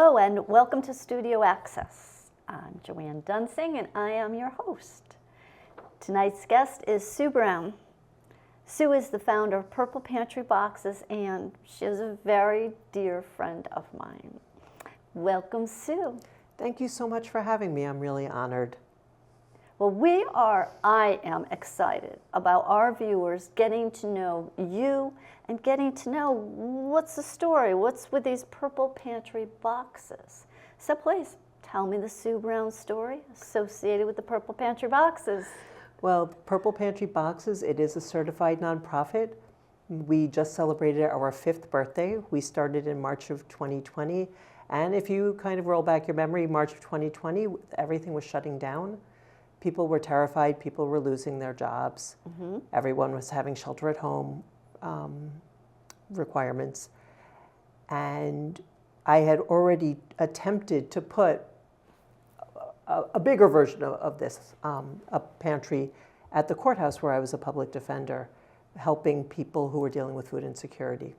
Hello and welcome to Studio Access. I'm Joann Dunsing and I am your host. Tonight's guest is Sue Brown. Sue is the founder of Purple Pantry Boxes and she is a very dear friend of mine. Welcome, Sue. Thank you so much for having me. I'm really honored. Well, I am excited about our viewers getting to know you and getting to know what's the story, what's with these Purple Pantry Boxes. So please, tell me the Sue Brown story associated with the Purple Pantry Boxes. Well, Purple Pantry Boxes, it is a certified nonprofit. We just celebrated our 5th birthday. We started in March of 2020. And if you kind of roll back your memory, March of 2020, everything was shutting down. People were terrified. People were losing their jobs. Mm-hmm. Everyone was having shelter at home requirements. And I had already attempted to put a bigger version of this, a pantry at the courthouse where I was a public defender, helping people who were dealing with food insecurity.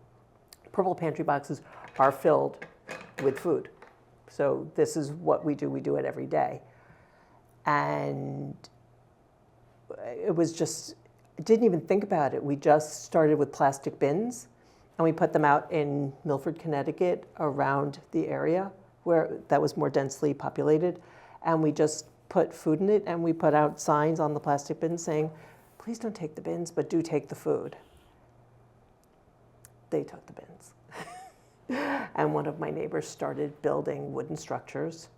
Purple Pantry Boxes are filled with food. So this is what we do it every day. And it was just, didn't even think about it. We just started with plastic bins and we put them out in Milford, Connecticut, around the area where that was more densely populated. And we just put food in it and we put out signs on the plastic bins saying, please don't take the bins, but do take the food. They took the bins. And one of my neighbors started building wooden structures.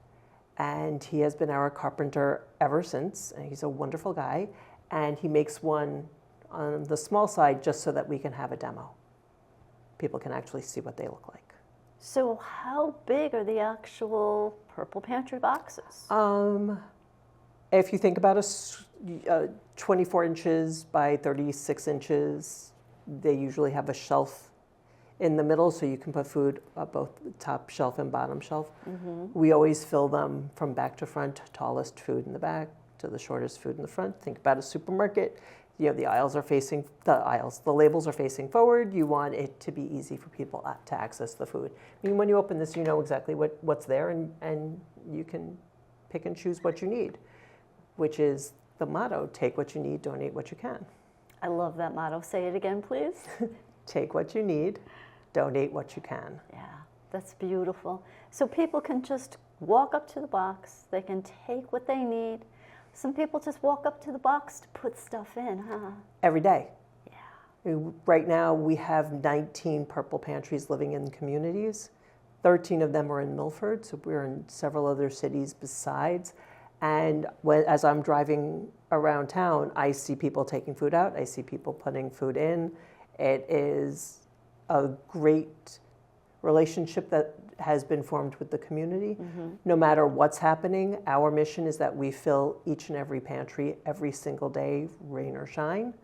And he has been our carpenter ever since. And he's a wonderful guy. And he makes one on the small side just so that we can have a demo. People can actually see what they look like. So how big are the actual Purple Pantry Boxes? If you think about 24 inches by 36 inches, they usually have a shelf in the middle, so you can put food both top shelf and bottom shelf. Mm-hmm. We always fill them from back to front, tallest food in the back to the shortest food in the front. Think about a supermarket. You know, the labels are facing forward. You want it to be easy for people to access the food. I mean, when you open this, you know exactly what's there, and you can pick and choose what you need, which is the motto, take what you need, donate what you can. I love that motto. Say it again, please. Take what you need, donate what you can. Yeah, that's beautiful. So people can just walk up to the box, they can take what they need. Some people just walk up to the box to put stuff in, huh? Every day. Yeah. Right now we have 19 Purple Pantries living in communities. 13 of them are in Milford, so we're in several other cities besides. And as I'm driving around town, I see people taking food out, I see people putting food in. It is a great relationship that has been formed with the community. Mm-hmm. No matter what's happening, our mission is that we fill each and every pantry every single day, rain or shine.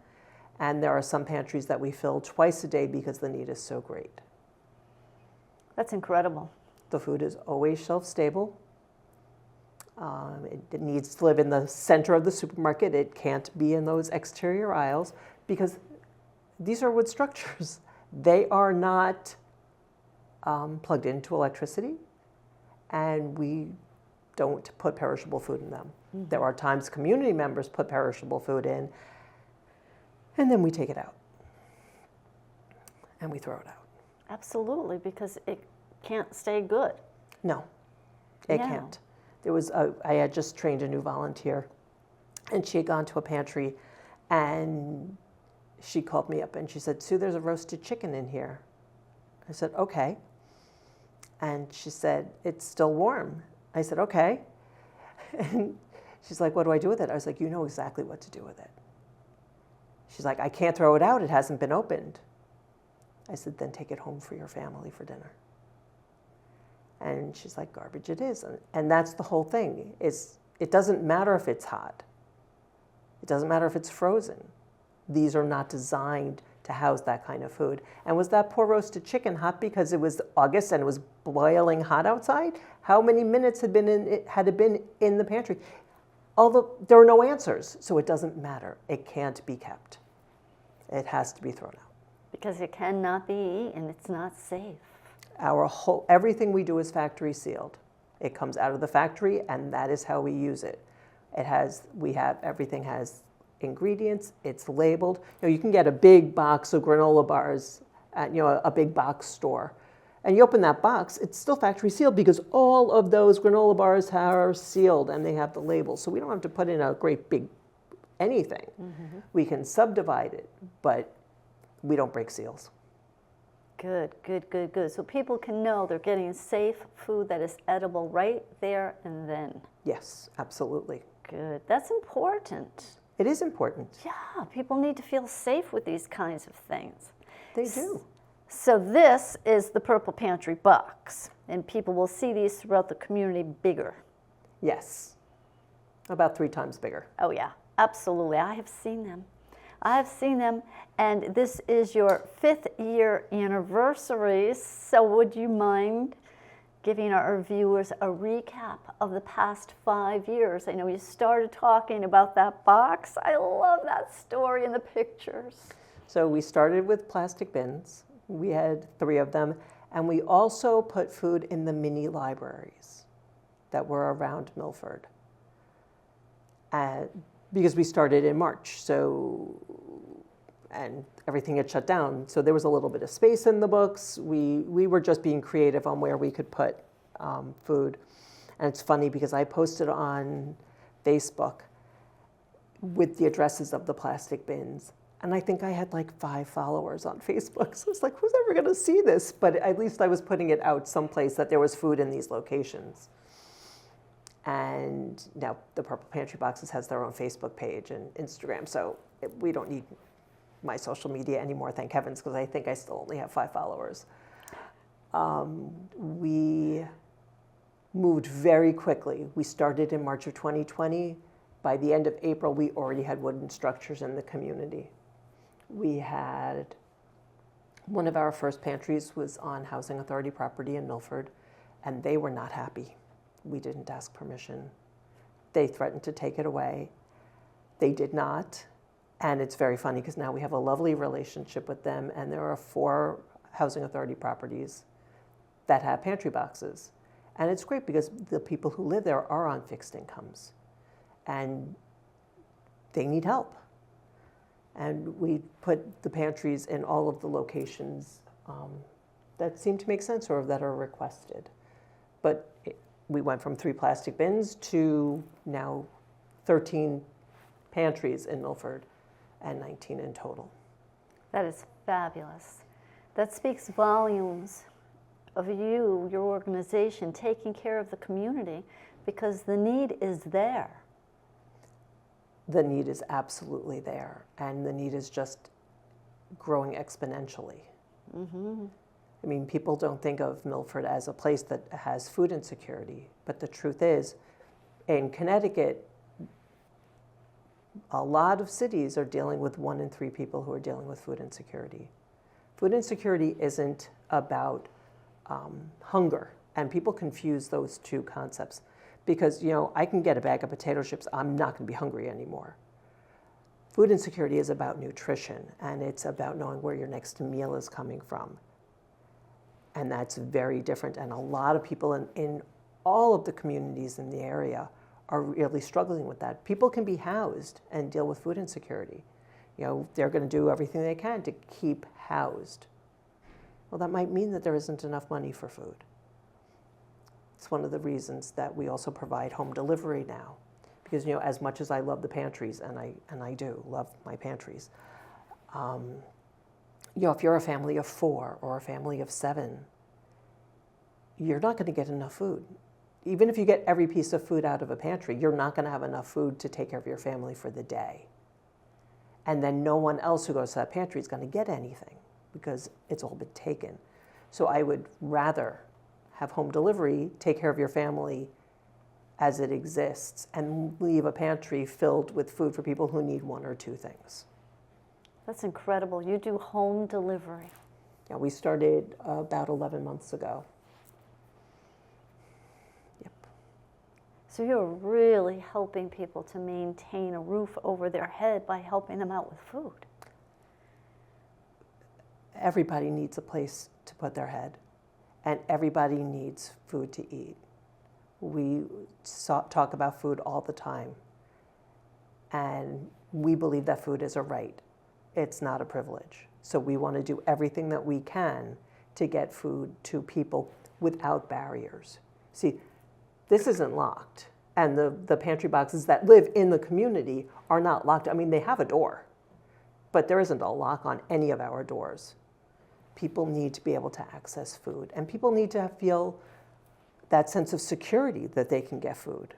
And there are some pantries that we fill twice a day because the need is so great. That's incredible. The food is always shelf stable. It needs to live in the center of the supermarket. It can't be in those exterior aisles because these are wood structures. They are not plugged into electricity, and we don't put perishable food in them. Mm-hmm. There are times community members put perishable food in, and then we take it out, and we throw it out. Absolutely, because it can't stay good. No, it can't. I had just trained a new volunteer, and she had gone to a pantry, and she called me up and she said, Sue, there's a roasted chicken in here. I said, okay. And she said, it's still warm. I said, okay. And she's like, what do I do with it? I was like, you know exactly what to do with it. She's like, I can't throw it out. It hasn't been opened. I said, then take it home for your family for dinner. And she's like, garbage it is. And that's the whole thing. It doesn't matter if it's hot. It doesn't matter if it's frozen. These are not designed to house that kind of food. And was that poor roasted chicken hot because it was August and it was boiling hot outside? How many minutes had it been in the pantry? Although there are no answers, so it doesn't matter. It can't be kept. It has to be thrown out. Because it cannot be eaten. It's not safe. Everything we do is factory sealed. It comes out of the factory, and that is how we use it. Everything has ingredients. It's labeled. You can get a big box of granola bars at a big box store, and you open that box. It's still factory sealed because all of those granola bars are sealed and they have the label. So we don't have to put in a great big anything. Mm-hmm. We can subdivide it, but we don't break seals. Good, good, good, good. So people can know they're getting safe food that is edible right there and then. Yes, absolutely. Good. That's important. It is important. Yeah, people need to feel safe with these kinds of things. They do. So this is the Purple Pantry box, and people will see these throughout the community bigger. Yes, about 3 times bigger. Oh yeah, absolutely. I have seen them. And this is your 5th year anniversary, so would you mind giving our viewers a recap of the past 5 years? I know you started talking about that box. I love that story and the pictures. So we started with plastic bins. We had 3 of them, and we also put food in the mini libraries that were around Milford. Because we started in March, and everything had shut down. So there was a little bit of space in the books. We were just being creative on where we could put food. And it's funny because I posted on Facebook with the addresses of the plastic bins. And I think I had like 5 followers on Facebook. So it's like, who's ever going to see this? But at least I was putting it out someplace that there was food in these locations. And now the Purple Pantry Boxes has their own Facebook page and Instagram. So we don't need my social media anymore, thank heavens, because I think I still only have 5 followers. We moved very quickly. We started in March of 2020. By the end of April, we already had wooden structures in the community. We had one of our first pantries was on Housing Authority property in Milford, and they were not happy. We didn't ask permission. They threatened to take it away. They did not. And it's very funny because now we have a lovely relationship with them, and there are 4 Housing Authority properties that have pantry boxes. And it's great because the people who live there are on fixed incomes, and they need help. And we put the pantries in all of the locations that seem to make sense or that are requested. But we went from 3 plastic bins to now 13 pantries in Milford and 19 in total. That is fabulous. That speaks volumes of you, your organization, taking care of the community because the need is there. The need is absolutely there, and the need is just growing exponentially. Mm-hmm. I mean, people don't think of Milford as a place that has food insecurity, but the truth is, in Connecticut, a lot of cities are dealing with 1 in 3 people who are dealing with food insecurity. Food insecurity isn't about hunger, and people confuse those 2 concepts. Because, I can get a bag of potato chips, I'm not going to be hungry anymore. Food insecurity is about nutrition, and it's about knowing where your next meal is coming from. And that's very different, and a lot of people in all of the communities in the area are really struggling with that. People can be housed and deal with food insecurity. They're going to do everything they can to keep housed. Well, that might mean that there isn't enough money for food. It's one of the reasons that we also provide home delivery now. Because, as much as I love the pantries, and I do love my pantries, if you're a family of 4 or a family of 7, you're not going to get enough food. Even if you get every piece of food out of a pantry, you're not going to have enough food to take care of your family for the day. And then no one else who goes to that pantry is going to get anything because it's all been taken. So I would rather have home delivery, take care of your family as it exists, and leave a pantry filled with food for people who need 1 or 2 things. That's incredible. You do home delivery. Yeah, we started about 11 months ago. Yep. So you're really helping people to maintain a roof over their head by helping them out with food. Everybody needs a place to put their head. and everybody needs food to eat. We talk about food all the time, and we believe that food is a right. It's not a privilege. So we want to do everything that we can to get food to people without barriers. See, this isn't locked, and the pantry boxes that live in the community are not locked. I mean, they have a door, but there isn't a lock on any of our doors. People need to be able to access food, and people need to feel that sense of security that they can get food.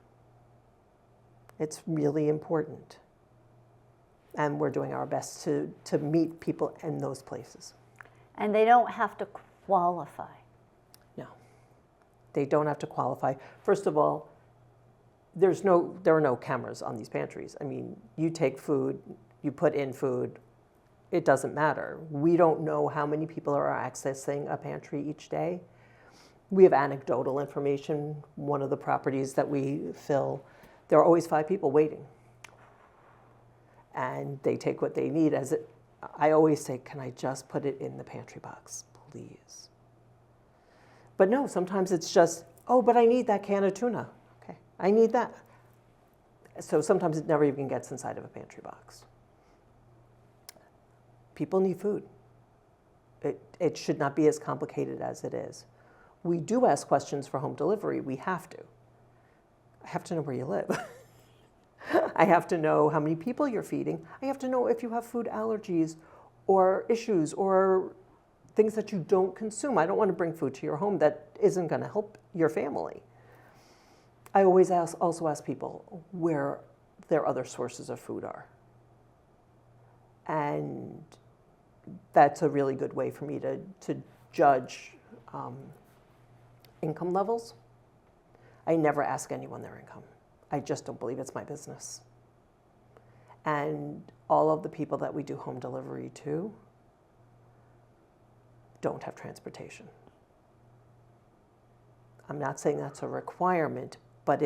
It's really important. And we're doing our best to meet people in those places. And they don't have to qualify. No, they don't have to qualify. First of all, there are no cameras on these pantries. I mean, you take food, you put in food, it doesn't matter. We don't know how many people are accessing a pantry each day. We have anecdotal information. One of the properties that we fill, there are always 5 people waiting. And they take what they need. I always say, can I just put it in the pantry box, please? But no, sometimes it's just, oh, but I need that can of tuna. Okay, I need that. So sometimes it never even gets inside of a pantry box. People need food. It should not be as complicated as it is. We do ask questions for home delivery. We have to. I have to know where you live. I have to know how many people you're feeding. I have to know if you have food allergies or issues or things that you don't consume. I don't want to bring food to your home that isn't going to help your family. I always also ask people where their other sources of food are. And that's a really good way for me to judge income levels. I never ask anyone their income. I just don't believe it's my business. And all of the people that we do home delivery to don't have transportation. I'm not saying that's a requirement, but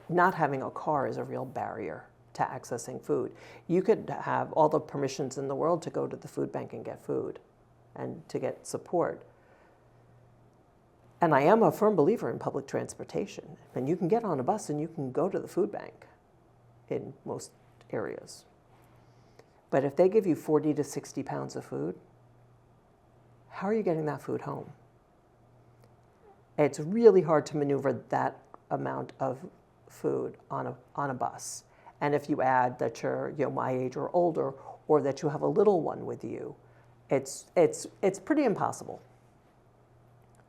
not having a car is a real barrier to accessing food. You could have all the permissions in the world to go to the food bank and get food and to get support. And I am a firm believer in public transportation. And you can get on a bus and you can go to the food bank in most areas. But if they give you 40 to 60 pounds of food, how are you getting that food home? It's really hard to maneuver that amount of food on a bus. And if you add that you're my age or older, or that you have a little one with you, it's pretty impossible.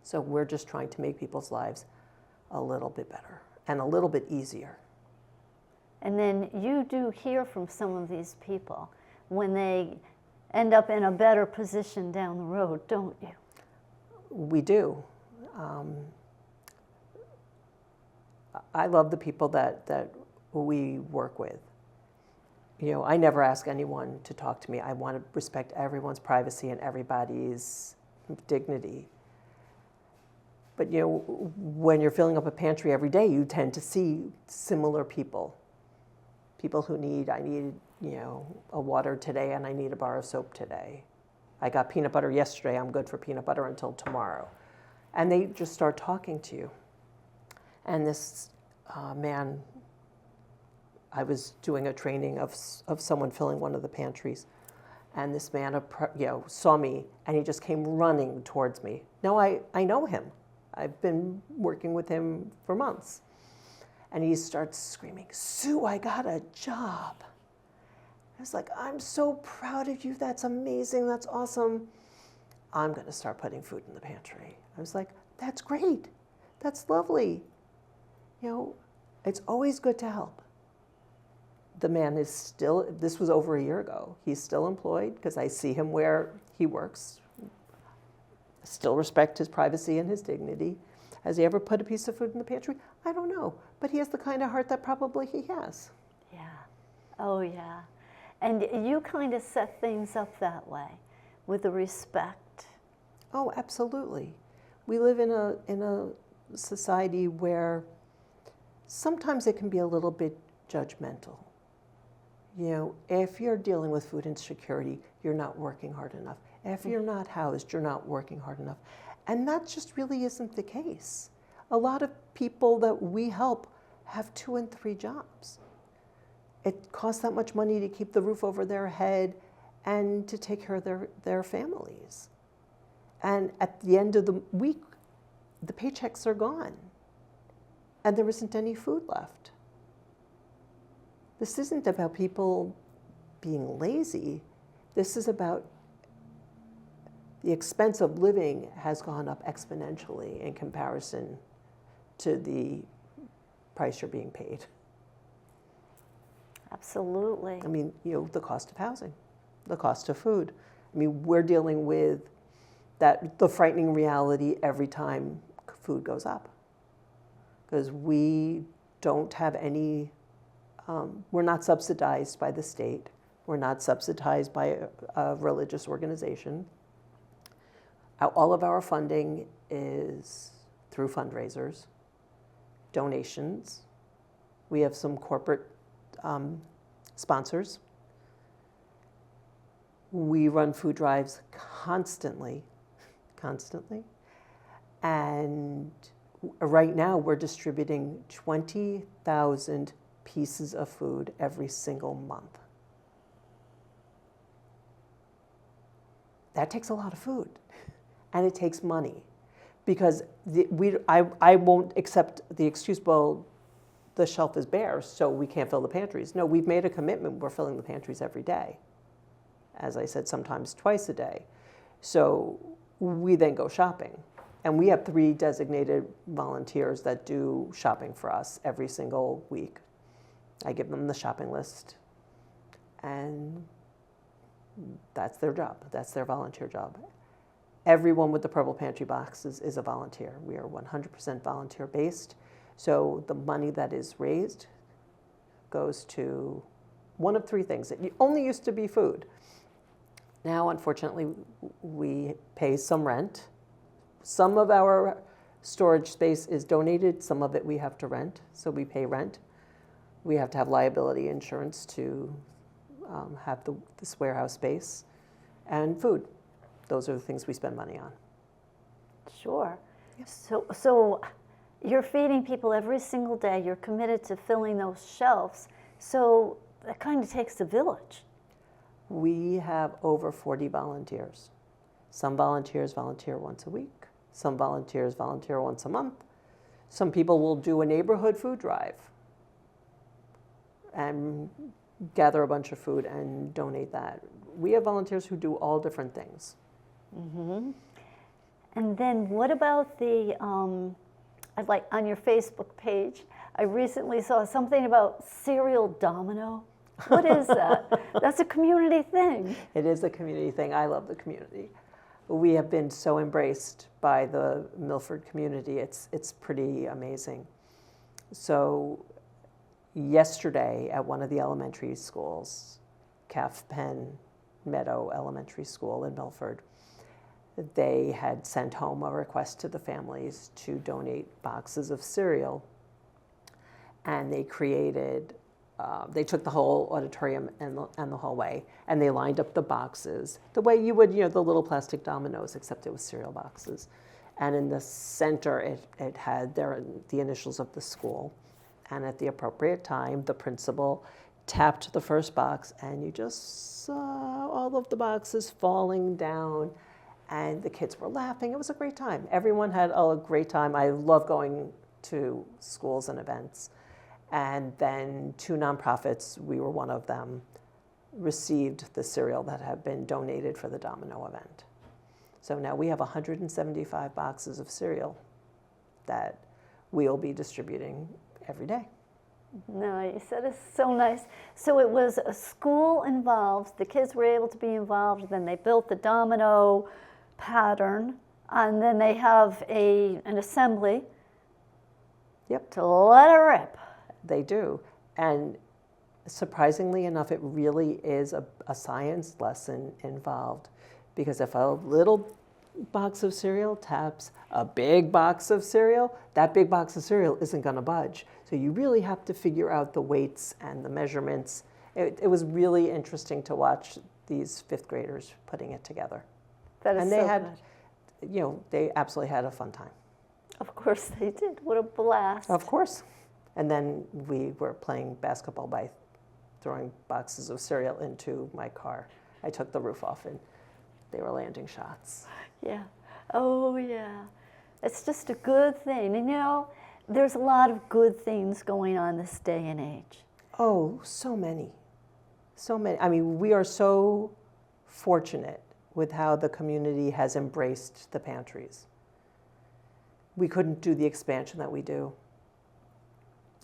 So we're just trying to make people's lives a little bit better and a little bit easier. And then you do hear from some of these people when they end up in a better position down the road, don't you? We do. I love the people that we work with. I never ask anyone to talk to me. I want to respect everyone's privacy and everybody's dignity. But when you're filling up a pantry every day, you tend to see similar people. People who I need a water today and I need a bar of soap today. I got peanut butter yesterday, I'm good for peanut butter until tomorrow. And they just start talking to you. And this man, I was doing a training of someone filling one of the pantries. And this man saw me and he just came running towards me. Now I know him. I've been working with him for months. And he starts screaming, "Sue, I got a job." I was like, "I'm so proud of you. That's amazing. That's awesome. I'm going to start putting food in the pantry." I was like, "That's great. That's lovely." It's always good to help. The man is still, this was over a year ago. He's still employed because I see him where he works. Still respect his privacy and his dignity. Has he ever put a piece of food in the pantry? I don't know, but he has the kind of heart that probably he has. Yeah. Oh, yeah. And you kind of set things up that way with the respect. Oh, absolutely. We live in a society where sometimes it can be a little bit judgmental. If you're dealing with food insecurity, you're not working hard enough. If you're not housed, you're not working hard enough. And that just really isn't the case. A lot of people that we help have 2 and 3 jobs. It costs that much money to keep the roof over their head and to take care of their families. And at the end of the week, the paychecks are gone and there isn't any food left. This isn't about people being lazy. This is about the expense of living has gone up exponentially in comparison to the price you're being paid. Absolutely. I mean, the cost of housing, the cost of food. I mean, we're dealing with the frightening reality every time food goes up. Because we don't have any, we're not subsidized by the state. We're not subsidized by a religious organization. All of our funding is through fundraisers, donations. We have some corporate sponsors. We run food drives constantly. And right now we're distributing 20,000 pieces of food every single month. That takes a lot of food. And it takes money, because I won't accept the excuse, well, the shelf is bare, so we can't fill the pantries. No, we've made a commitment. We're filling the pantries every day. As I said, sometimes twice a day. So we then go shopping. And we have 3 designated volunteers that do shopping for us every single week. I give them the shopping list, and that's their job. That's their volunteer job. Everyone with the Purple Pantry Boxes is a volunteer. We are 100% volunteer based. So the money that is raised goes to one of 3 things. It only used to be food. Now, unfortunately, we pay some rent. Some of our storage space is donated. Some of it we have to rent. So we pay rent. We have to have liability insurance to have this warehouse space, and food. Those are the things we spend money on. Sure. Yes. So you're feeding people every single day. You're committed to filling those shelves. So that kind of takes a village. We have over 40 volunteers. Some volunteers volunteer once a week. Some volunteers volunteer once a month. Some people will do a neighborhood food drive and gather a bunch of food and donate that. We have volunteers who do all different things. Mm-hmm. And then what about like on your Facebook page, I recently saw something about cereal domino. What is that? That's a community thing. It is a community thing. I love the community. We have been so embraced by the Milford community. It's pretty amazing. So yesterday at one of the elementary schools, Calf Pen Meadow Elementary School in Milford, they had sent home a request to the families to donate boxes of cereal. And they created, they took the whole auditorium and the hallway, and they lined up the boxes the way you would, the little plastic dominoes, except it was cereal boxes. And in the center, it had the initials of the school. And at the appropriate time, the principal tapped the first box, and you just saw all of the boxes falling down. And the kids were laughing. It was a great time. Everyone had a great time. I love going to schools and events. And then 2 nonprofits, we were one of them, received the cereal that had been donated for the domino event. So now we have 175 boxes of cereal that we'll be distributing every day. Nice. That is so nice. So it was a school involved. The kids were able to be involved. Then they built the domino pattern, and then they have an assembly. Yep. To let it rip. They do. And surprisingly enough, it really is a science lesson involved, because if a little box of cereal taps a big box of cereal, that big box of cereal isn't going to budge. So you really have to figure out the weights and the measurements. It was really interesting to watch these 5th graders putting it together. That is and so they had good. they absolutely had a fun time. Of course they did. What a blast. Of course. And then we were playing basketball by throwing boxes of cereal into my car. I took the roof off and they were landing shots. Yeah. Oh, yeah. It's just a good thing. And there's a lot of good things going on this day and age. Oh, so many. So many. I mean, we are so fortunate with how the community has embraced the pantries. We couldn't do the expansion that we do.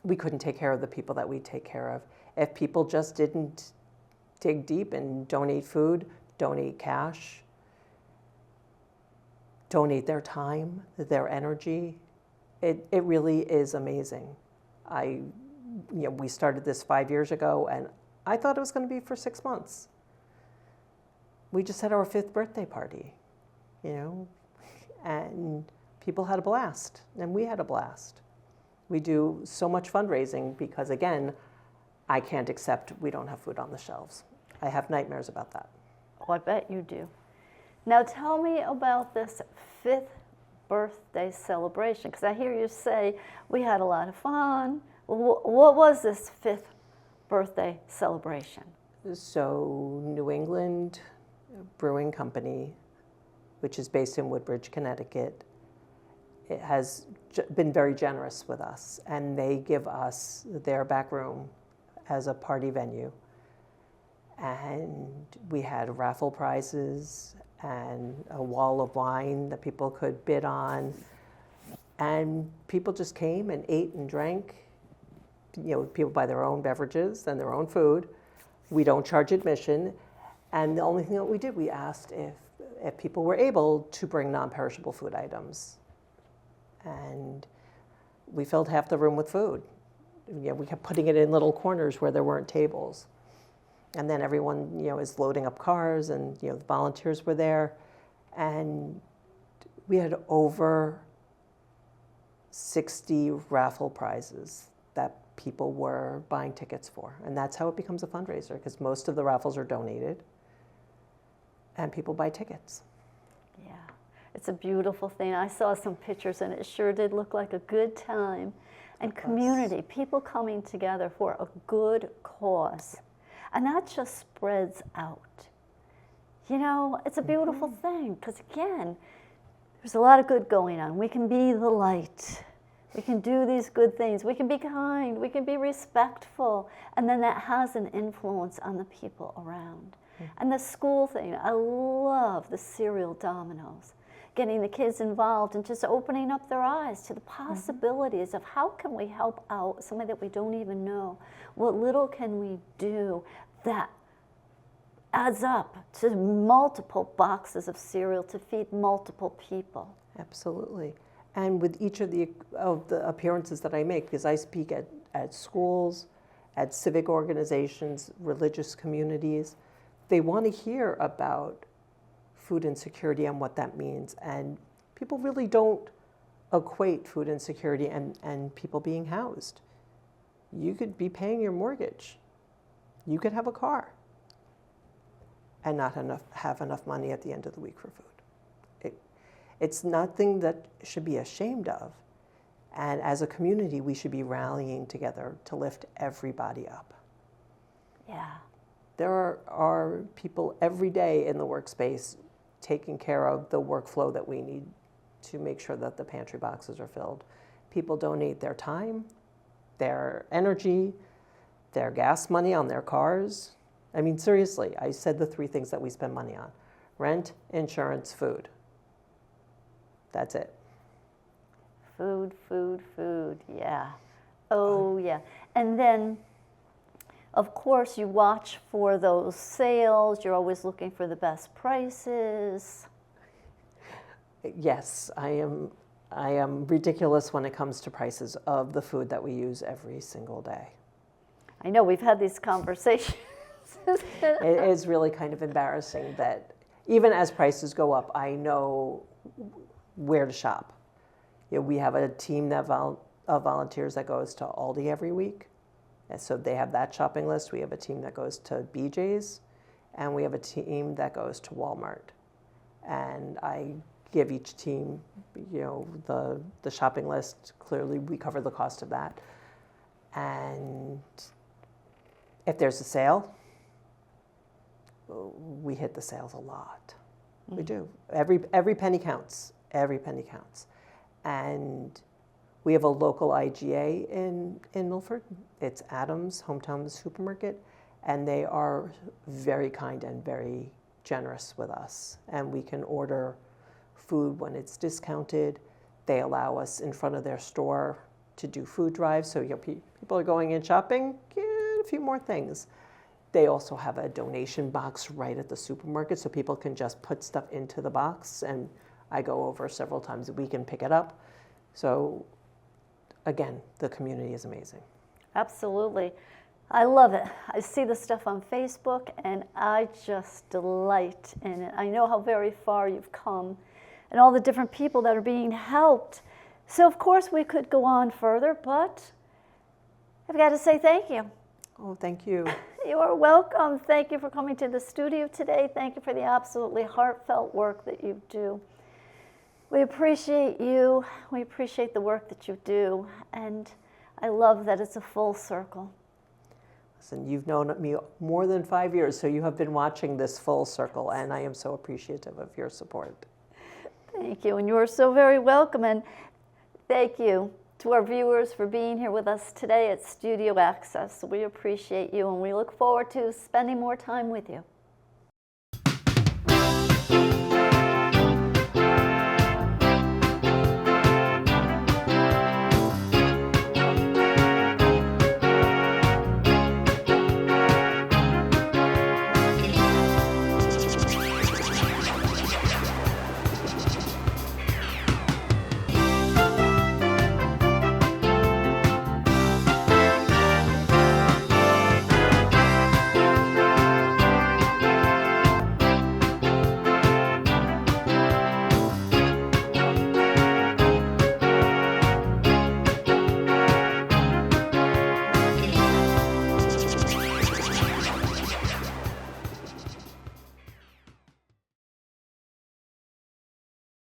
We couldn't take care of the people that we take care of if people just didn't dig deep and donate food, donate cash, donate their time, their energy. It really is amazing. We started this 5 years ago, and I thought it was going to be for 6 months. We just had our 5th birthday party, and people had a blast, and we had a blast. We do so much fundraising because, again, I can't accept we don't have food on the shelves. I have nightmares about that. Oh, I bet you do. Now tell me about this 5th birthday celebration, because I hear you say we had a lot of fun. What was this 5th birthday celebration? So New England Brewing Company, which is based in Woodbridge, Connecticut, it has been very generous with us, and they give us their back room as a party venue. And we had raffle prizes and a wall of wine that people could bid on. And people just came and ate and drank. People buy their own beverages and their own food. We don't charge admission. And the only thing that we did, we asked if people were able to bring non-perishable food items. And we filled half the room with food. We kept putting it in little corners where there weren't tables. And then everyone, is loading up cars, and, the volunteers were there. And we had over 60 raffle prizes that people were buying tickets for. And that's how it becomes a fundraiser, because most of the raffles are donated, and people buy tickets. Yeah, it's a beautiful thing. I saw some pictures, and it sure did look like a good time. And community, people coming together for a good cause. And that just spreads out. It's a beautiful thing, because again, there's a lot of good going on. We can be the light. We can do these good things. We can be kind. We can be respectful. And then that has an influence on the people around. And the school thing, I love the cereal dominoes. Getting the kids involved and just opening up their eyes to the possibilities of how can we help out somebody that we don't even know? What little can we do that adds up to multiple boxes of cereal to feed multiple people? Absolutely. And with each of the appearances that I make, because I speak at schools, at civic organizations, religious communities, they want to hear about food insecurity and what that means. And people really don't equate food insecurity and people being housed. You could be paying your mortgage. You could have a car and not have enough money at the end of the week for food. It's nothing that should be ashamed of. And as a community, we should be rallying together to lift everybody up. Yeah. There are people every day in the workspace taking care of the workflow that we need to make sure that the pantry boxes are filled. People donate their time, their energy, their gas money on their cars. I mean, seriously, I said the 3 things that we spend money on: rent, insurance, food. That's it. Food, food, food, yeah. Oh, yeah. And then, of course, you watch for those sales. You're always looking for the best prices. Yes, I am ridiculous when it comes to prices of the food that we use every single day. I know, we've had these conversations. It is really kind of embarrassing that even as prices go up, I know where to shop. We have a team of volunteers that goes to Aldi every week. And so they have that shopping list. We have a team that goes to BJ's, and we have a team that goes to Walmart. And I give each team, the shopping list. Clearly, we cover the cost of that. And if there's a sale, we hit the sales a lot. We do. Every penny counts. Every penny counts. And we have a local IGA in Milford. It's Adams Hometown Supermarket, and they are very kind and very generous with us. And we can order food when it's discounted. They allow us in front of their store to do food drives. So people are going in shopping, get a few more things. They also have a donation box right at the supermarket, so people can just put stuff into the box, and I go over several times a week and pick it up. So again, the community is amazing. Absolutely. I love it. I see the stuff on Facebook, and I just delight in it. I know how very far you've come and all the different people that are being helped. So, of course, we could go on further, but I've got to say thank you. Oh, thank you. You are welcome. Thank you for coming to the studio today. Thank you for the absolutely heartfelt work that you do. We appreciate you. We appreciate the work that you do. And I love that it's a full circle. Listen, you've known me more than 5 years, so you have been watching this full circle, and I am so appreciative of your support. Thank you. And you are so very welcome. And thank you to our viewers for being here with us today at Studio Access. We appreciate you, and we look forward to spending more time with you.